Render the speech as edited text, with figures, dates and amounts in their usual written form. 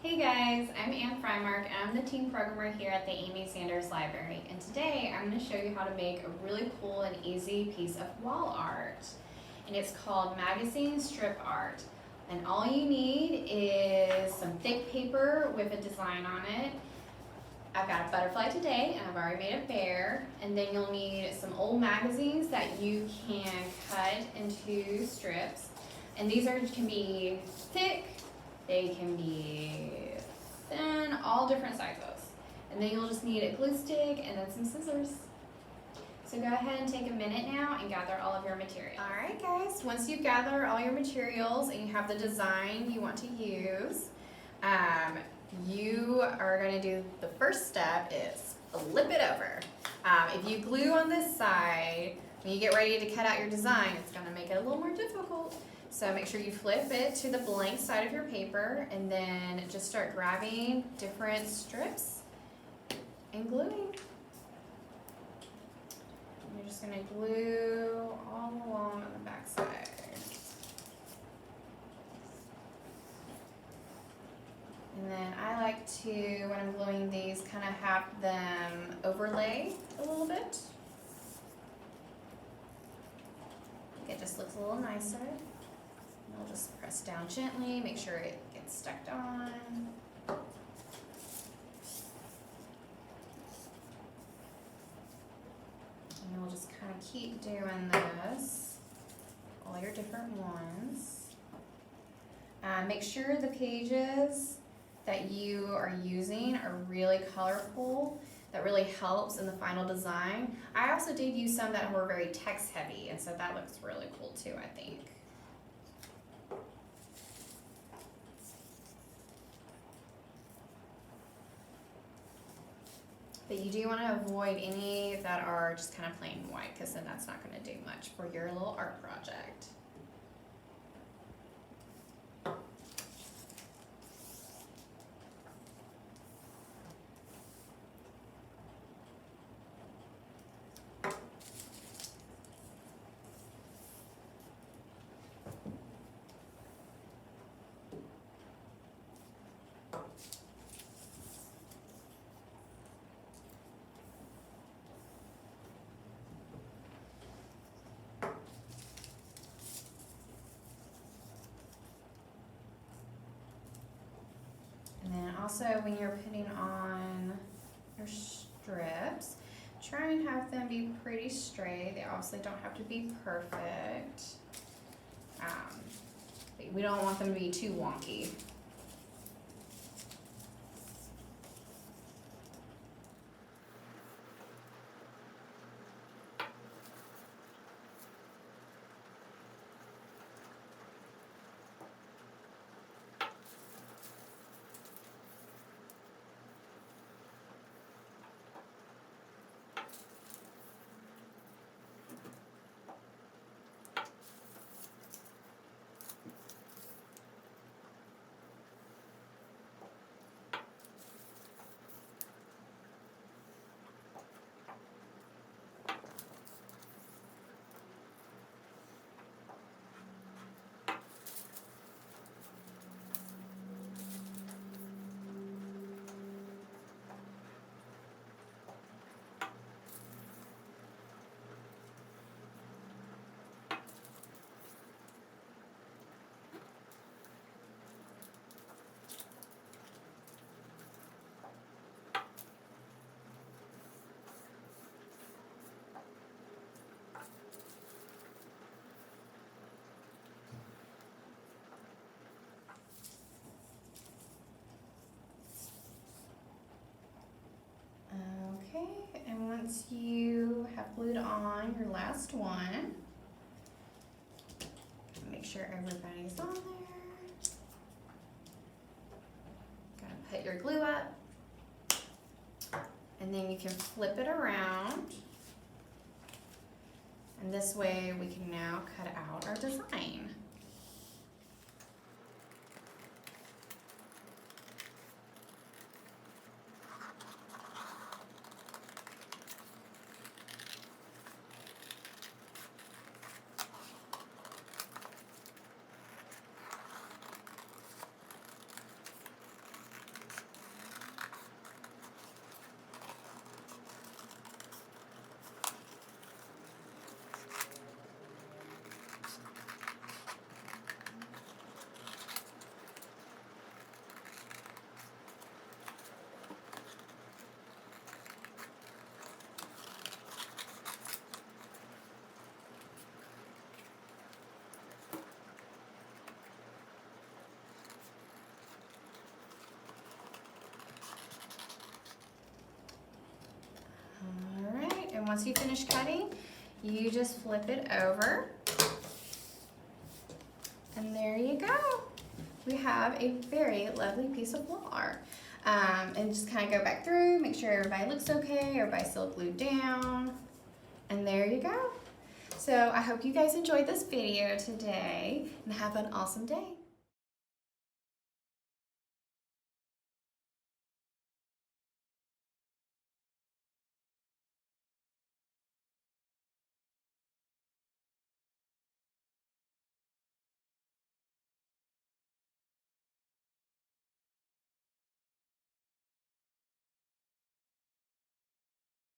Hey guys, I'm Ann Frymark and I'm the team programmer here at the Amy Sanders Library, and today I'm going to show you how to make a really cool and easy piece of wall art. And it's called magazine strip art. And all you need is some thick paper with a design on it. I've got a butterfly today and I've already made a bear, and then you'll need some old magazines that you can cut into strips. And these can be thick, they can be thin, all different sizes. And then you'll just need a glue stick and then some scissors. So go ahead and take a minute now and gather all of your material. Alright guys, once you gather all your materials and you have the design you want to use, you are going to do, the first step is flip it over. If you glue on this side, when you get ready to cut out your design, it's going to make it a little more difficult. So make sure you flip it to the blank side of your paper and then just start grabbing different strips and gluing. And you're just going to glue all along on the back side. And then I like to, when I'm gluing these, kind of have them overlay a little bit. I think it just looks a little nicer. And I'll just press down gently, make sure it gets stuck on. And we'll just kind of keep doing this, all your different ones. Make sure the pages that you are using are really colorful. That really helps in the final design. I also did use some that were very text heavy, and so that looks really cool too, I think. But you do want to avoid any that are just kind of plain white, because then that's not going to do much for your little art project. And then also when you're putting on your strips, try and have them be pretty straight. They obviously don't have to be perfect. We don't want them to be too wonky. Okay, and once you have glued on your last one, make sure everybody's on there. Gotta put your glue up, and then you can flip it around, and this way we can now cut out our design. once you finish cutting, you just flip it over. And there you go. We have a very lovely piece of wall art. And just kind of go back through, make sure everybody looks okay, everybody's still glued down. And there you go. So I hope you guys enjoyed this video today and have an awesome day.